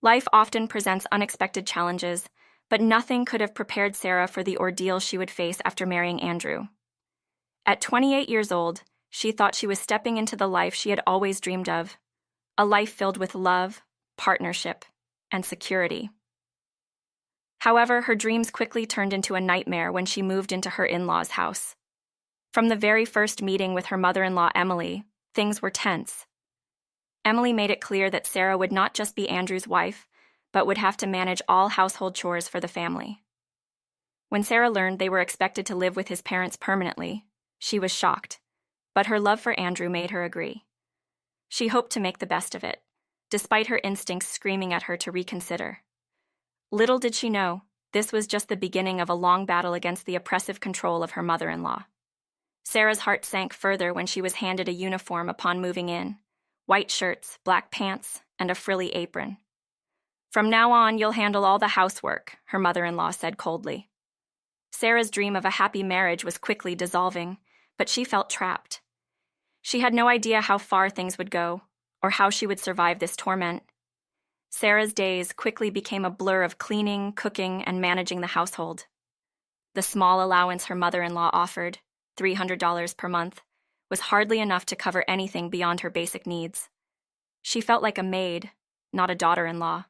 Life often presents unexpected challenges, but nothing could have prepared Sarah for the ordeal she would face after marrying Andrew. At 28 years old, she thought she was stepping into the life she had always dreamed of, a life filled with love, partnership, and security. However, her dreams quickly turned into a nightmare when she moved into her in-laws' house. From the very first meeting with her mother-in-law, Emily, things were tense. Emily made it clear that Sarah would not just be Andrew's wife, but would have to manage all household chores for the family. When Sarah learned they were expected to live with his parents permanently, she was shocked, but her love for Andrew made her agree. She hoped to make the best of it, despite her instincts screaming at her to reconsider. Little did she know, this was just the beginning of a long battle against the oppressive control of her mother-in-law. Sarah's heart sank further when she was handed a uniform upon moving in: white shirts, black pants, and a frilly apron. "From now on, you'll handle all the housework," her mother-in-law said coldly. Sarah's dream of a happy marriage was quickly dissolving, but she felt trapped. She had no idea how far things would go, or how she would survive this torment. Sarah's days quickly became a blur of cleaning, cooking, and managing the household. The small allowance her mother-in-law offered, $300 per month, was hardly enough to cover anything beyond her basic needs. She felt like a maid, not a daughter-in-law.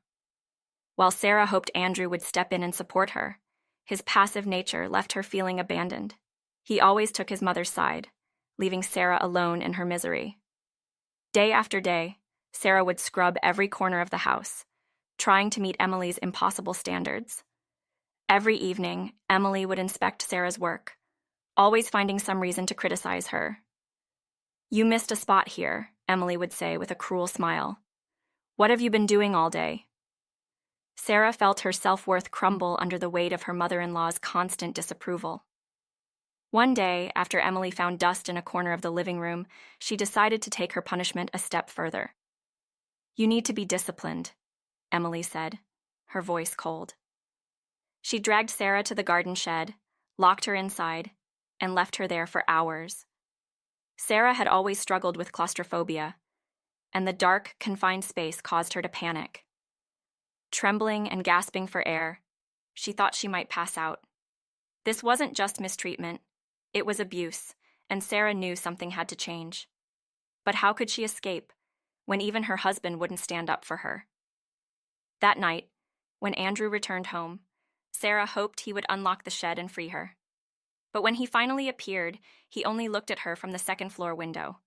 While Sarah hoped Andrew would step in and support her, his passive nature left her feeling abandoned. He always took his mother's side, leaving Sarah alone in her misery. Day after day, Sarah would scrub every corner of the house, trying to meet Emily's impossible standards. Every evening, Emily would inspect Sarah's work, always finding some reason to criticize her. "You missed a spot here," Emily would say with a cruel smile. "What have you been doing all day?" Sarah felt her self-worth crumble under the weight of her mother-in-law's constant disapproval. One day, after Emily found dust in a corner of the living room, she decided to take her punishment a step further. "You need to be disciplined," Emily said, her voice cold. She dragged Sarah to the garden shed, locked her inside, and left her there for hours. Sarah had always struggled with claustrophobia, and the dark, confined space caused her to panic. Trembling and gasping for air, she thought she might pass out. This wasn't just mistreatment, it was abuse, and Sarah knew something had to change. But how could she escape, when even her husband wouldn't stand up for her? That night, when Andrew returned home, Sarah hoped he would unlock the shed and free her. But when he finally appeared, he only looked at her from the second-floor window.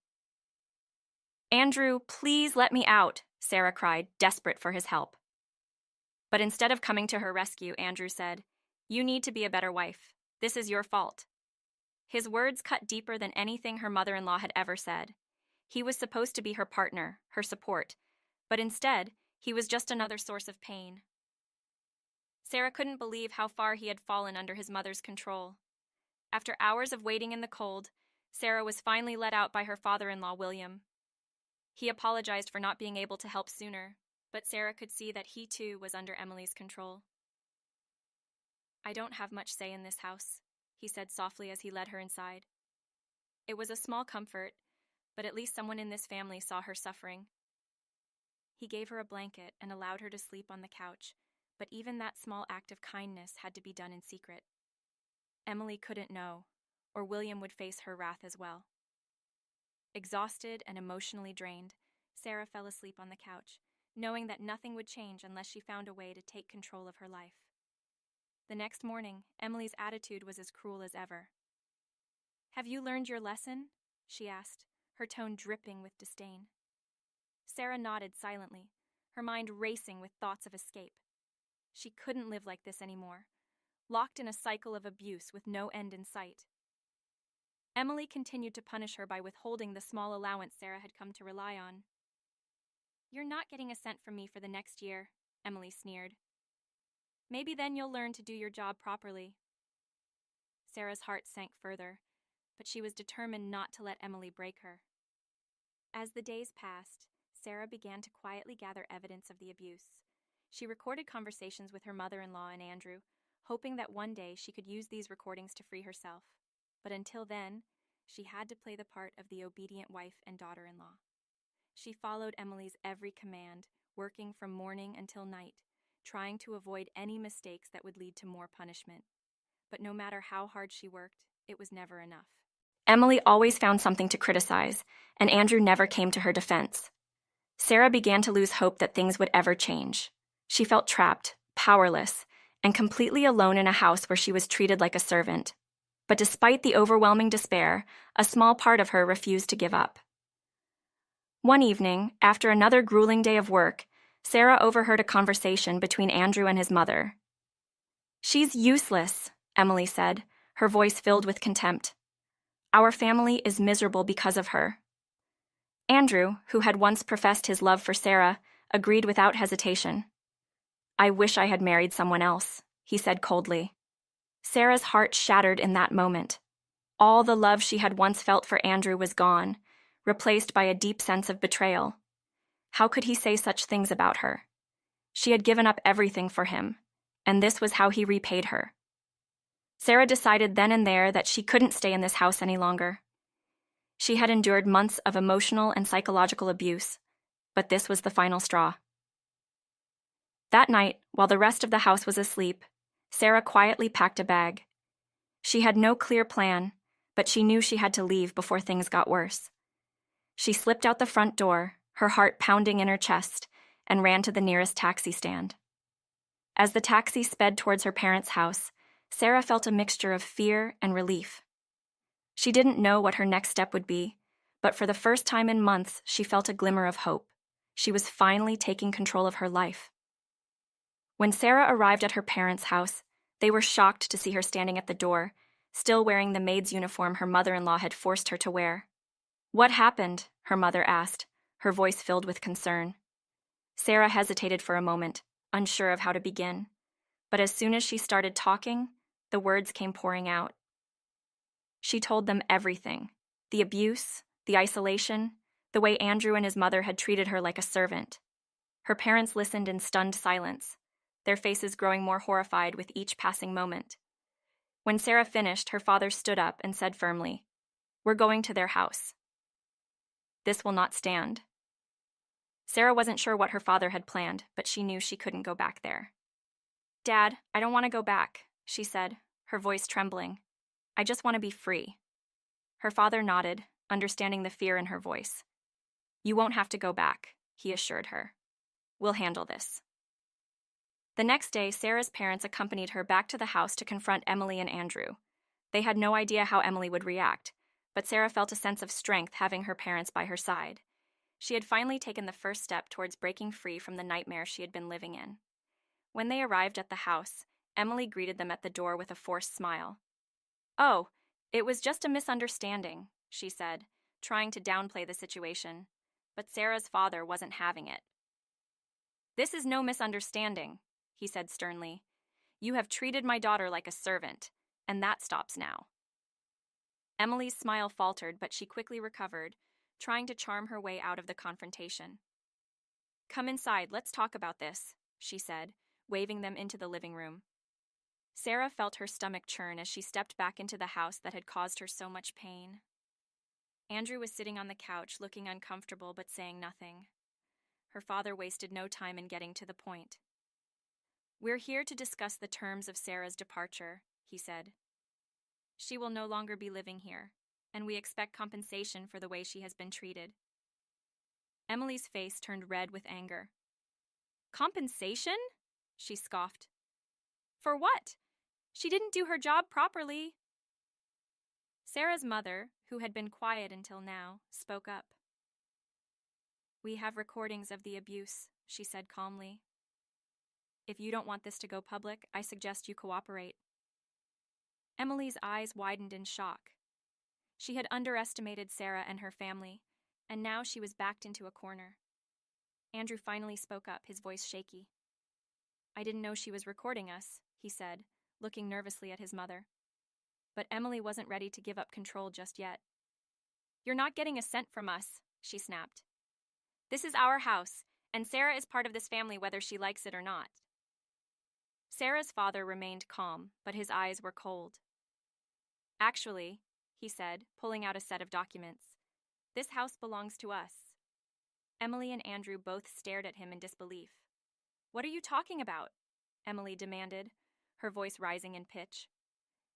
"Andrew, please let me out," Sarah cried, desperate for his help. But instead of coming to her rescue, Andrew said, "You need to be a better wife. This is your fault." His words cut deeper than anything her mother-in-law had ever said. He was supposed to be her partner, her support, but instead, he was just another source of pain. Sarah couldn't believe how far he had fallen under his mother's control. After hours of waiting in the cold, Sarah was finally let out by her father-in-law, William. He apologized for not being able to help sooner, but Sarah could see that he too was under Emily's control. "I don't have much say in this house," he said softly as he led her inside. It was a small comfort, but at least someone in this family saw her suffering. He gave her a blanket and allowed her to sleep on the couch, but even that small act of kindness had to be done in secret. Emily couldn't know, or William would face her wrath as well. Exhausted and emotionally drained, Sarah fell asleep on the couch, knowing that nothing would change unless she found a way to take control of her life. The next morning, Emily's attitude was as cruel as ever. "Have you learned your lesson?" she asked, her tone dripping with disdain. Sarah nodded silently, her mind racing with thoughts of escape. She couldn't live like this anymore, locked in a cycle of abuse with no end in sight. Emily continued to punish her by withholding the small allowance Sarah had come to rely on. "You're not getting a cent from me for the next year," Emily sneered. "Maybe then you'll learn to do your job properly." Sarah's heart sank further, but she was determined not to let Emily break her. As the days passed, Sarah began to quietly gather evidence of the abuse. She recorded conversations with her mother-in-law and Andrew, hoping that one day she could use these recordings to free herself. But until then, she had to play the part of the obedient wife and daughter-in-law. She followed Emily's every command, working from morning until night, trying to avoid any mistakes that would lead to more punishment. But no matter how hard she worked, it was never enough. Emily always found something to criticize, and Andrew never came to her defense. Sarah began to lose hope that things would ever change. She felt trapped, powerless, and completely alone in a house where she was treated like a servant. But despite the overwhelming despair, a small part of her refused to give up. One evening, after another grueling day of work, Sarah overheard a conversation between Andrew and his mother. "She's useless," Emily said, her voice filled with contempt. "Our family is miserable because of her." Andrew, who had once professed his love for Sarah, agreed without hesitation. "I wish I had married someone else," he said coldly. Sarah's heart shattered in that moment. All the love she had once felt for Andrew was gone, replaced by a deep sense of betrayal. How could he say such things about her? She had given up everything for him, and this was how he repaid her. Sarah decided then and there that she couldn't stay in this house any longer. She had endured months of emotional and psychological abuse, but this was the final straw. That night, while the rest of the house was asleep, Sarah quietly packed a bag. She had no clear plan, but she knew she had to leave before things got worse. She slipped out the front door, her heart pounding in her chest, and ran to the nearest taxi stand. As the taxi sped towards her parents' house, Sarah felt a mixture of fear and relief. She didn't know what her next step would be, but for the first time in months, she felt a glimmer of hope. She was finally taking control of her life. When Sarah arrived at her parents' house, they were shocked to see her standing at the door, still wearing the maid's uniform her mother-in-law had forced her to wear. "What happened?" her mother asked, her voice filled with concern. Sarah hesitated for a moment, unsure of how to begin. But as soon as she started talking, the words came pouring out. She told them everything: the abuse, the isolation, the way Andrew and his mother had treated her like a servant. Her parents listened in stunned silence, their faces growing more horrified with each passing moment. When Sarah finished, her father stood up and said firmly, "We're going to their house. This will not stand." Sarah wasn't sure what her father had planned, but she knew she couldn't go back there. "Dad, I don't want to go back," she said, her voice trembling. "I just want to be free." Her father nodded, understanding the fear in her voice. "You won't have to go back," he assured her. "We'll handle this." The next day, Sarah's parents accompanied her back to the house to confront Emily and Andrew. They had no idea how Emily would react, but Sarah felt a sense of strength having her parents by her side. She had finally taken the first step towards breaking free from the nightmare she had been living in. When they arrived at the house, Emily greeted them at the door with a forced smile. "Oh, it was just a misunderstanding," she said, trying to downplay the situation. But Sarah's father wasn't having it. "This is no misunderstanding," he said sternly. "You have treated my daughter like a servant, and that stops now." Emily's smile faltered, but she quickly recovered, trying to charm her way out of the confrontation. "Come inside, let's talk about this," she said, waving them into the living room. Sarah felt her stomach churn as she stepped back into the house that had caused her so much pain. Andrew was sitting on the couch, looking uncomfortable but saying nothing. Her father wasted no time in getting to the point. "We're here to discuss the terms of Sarah's departure," he said. "She will no longer be living here, and we expect compensation for the way she has been treated." Emily's face turned red with anger. "Compensation?" she scoffed. "For what? She didn't do her job properly." Sarah's mother, who had been quiet until now, spoke up. "We have recordings of the abuse," she said calmly. "If you don't want this to go public, I suggest you cooperate." Emily's eyes widened in shock. She had underestimated Sarah and her family, and now she was backed into a corner. Andrew finally spoke up, his voice shaky. "I didn't know she was recording us," he said, looking nervously at his mother. But Emily wasn't ready to give up control just yet. "You're not getting a cent from us," she snapped. "This is our house, and Sarah is part of this family whether she likes it or not." Sarah's father remained calm, but his eyes were cold. "Actually," he said, pulling out a set of documents, "this house belongs to us." Emily and Andrew both stared at him in disbelief. "What are you talking about?" Emily demanded, her voice rising in pitch.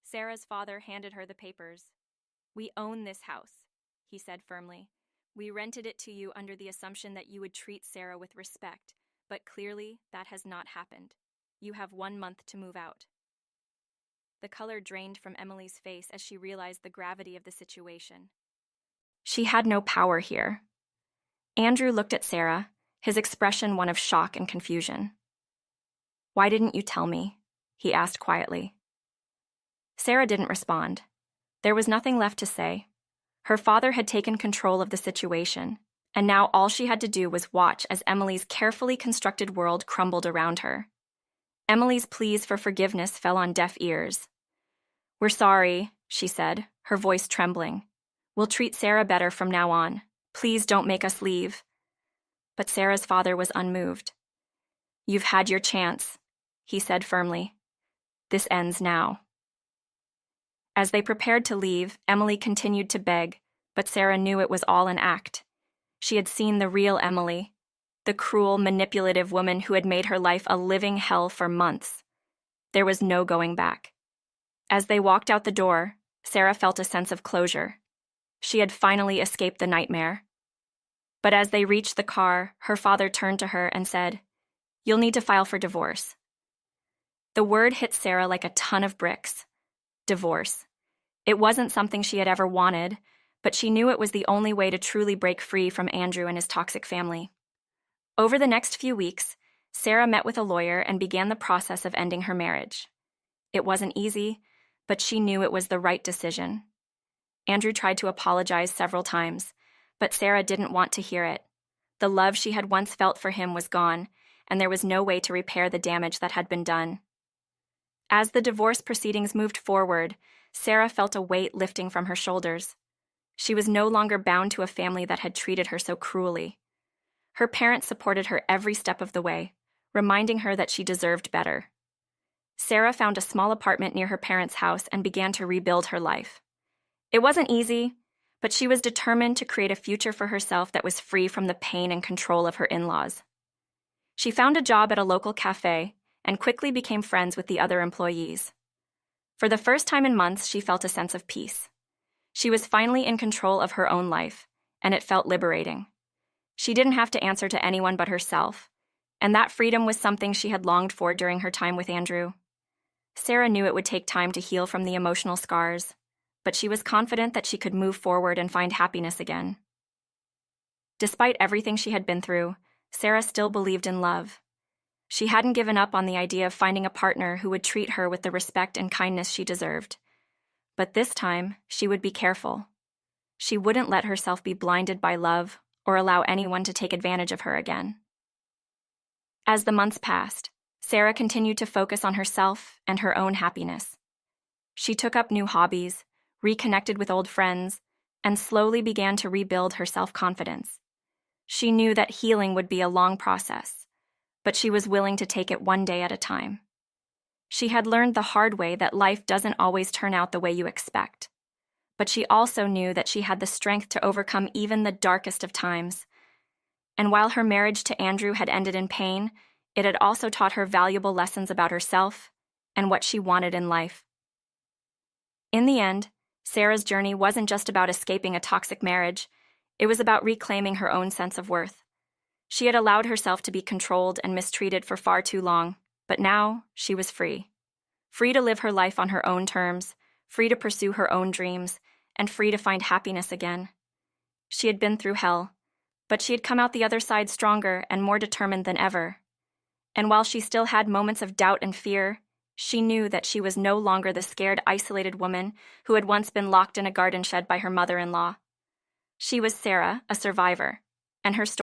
Sarah's father handed her the papers. "We own this house," he said firmly. "We rented it to you under the assumption that you would treat Sarah with respect, but clearly that has not happened. You have 1 month to move out." The color drained from Emily's face as she realized the gravity of the situation. She had no power here. Andrew looked at Sarah, his expression one of shock and confusion. "Why didn't you tell me?" he asked quietly. Sarah didn't respond. There was nothing left to say. Her father had taken control of the situation, and now all she had to do was watch as Emily's carefully constructed world crumbled around her. Emily's pleas for forgiveness fell on deaf ears. "We're sorry," she said, her voice trembling. "We'll treat Sarah better from now on. Please don't make us leave." But Sarah's father was unmoved. "You've had your chance," he said firmly. "This ends now." As they prepared to leave, Emily continued to beg, but Sarah knew it was all an act. She had seen the real Emily, the cruel, manipulative woman who had made her life a living hell for months. There was no going back. As they walked out the door, Sarah felt a sense of closure. She had finally escaped the nightmare. But as they reached the car, her father turned to her and said, "You'll need to file for divorce." The word hit Sarah like a ton of bricks. Divorce. It wasn't something she had ever wanted, but she knew it was the only way to truly break free from Andrew and his toxic family. Over the next few weeks, Sarah met with a lawyer and began the process of ending her marriage. It wasn't easy, but she knew it was the right decision. Andrew tried to apologize several times, but Sarah didn't want to hear it. The love she had once felt for him was gone, and there was no way to repair the damage that had been done. As the divorce proceedings moved forward, Sarah felt a weight lifting from her shoulders. She was no longer bound to a family that had treated her so cruelly. Her parents supported her every step of the way, reminding her that she deserved better. Sarah found a small apartment near her parents' house and began to rebuild her life. It wasn't easy, but she was determined to create a future for herself that was free from the pain and control of her in-laws. She found a job at a local cafe and quickly became friends with the other employees. For the first time in months, she felt a sense of peace. She was finally in control of her own life, and it felt liberating. She didn't have to answer to anyone but herself, and that freedom was something she had longed for during her time with Andrew. Sarah knew it would take time to heal from the emotional scars, but she was confident that she could move forward and find happiness again. Despite everything she had been through, Sarah still believed in love. She hadn't given up on the idea of finding a partner who would treat her with the respect and kindness she deserved. But this time, she would be careful. She wouldn't let herself be blinded by love or allow anyone to take advantage of her again. As the months passed, Sarah continued to focus on herself and her own happiness. She took up new hobbies, reconnected with old friends, and slowly began to rebuild her self-confidence. She knew that healing would be a long process, but she was willing to take it one day at a time. She had learned the hard way that life doesn't always turn out the way you expect. But she also knew that she had the strength to overcome even the darkest of times. And while her marriage to Andrew had ended in pain, it had also taught her valuable lessons about herself and what she wanted in life. In the end, Sarah's journey wasn't just about escaping a toxic marriage. It was about reclaiming her own sense of worth. She had allowed herself to be controlled and mistreated for far too long, but now she was free. Free to live her life on her own terms, free to pursue her own dreams, and free to find happiness again. She had been through hell, but she had come out the other side stronger and more determined than ever. And while she still had moments of doubt and fear, she knew that she was no longer the scared, isolated woman who had once been locked in a garden shed by her mother-in-law. She was Sarah, a survivor, and her story